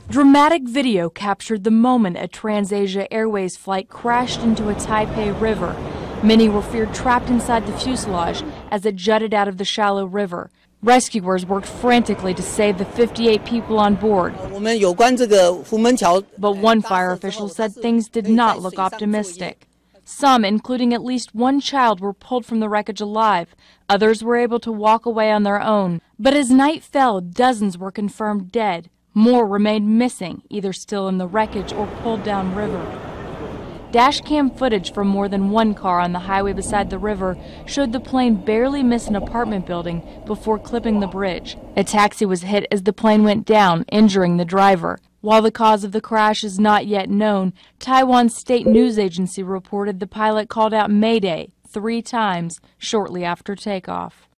Dramatic video captured the moment a TransAsia Airways flight crashed into a Taipei river. Many were feared trapped inside the fuselage as it jutted out of the shallow river. Rescuers worked frantically to save the 58 people on board. But one fire official said things did not look optimistic. Some, including at least one child, were pulled from the wreckage alive. Others were able to walk away on their own. But as night fell, dozens were confirmed dead. More remained missing, either still in the wreckage or pulled downriver. Dashcam footage from more than one car on the highway beside the river showed the plane barely miss an apartment building before clipping the bridge. A taxi was hit as the plane went down, injuring the driver. While the cause of the crash is not yet known, Taiwan's state news agency reported the pilot called out Mayday 3 times shortly after takeoff.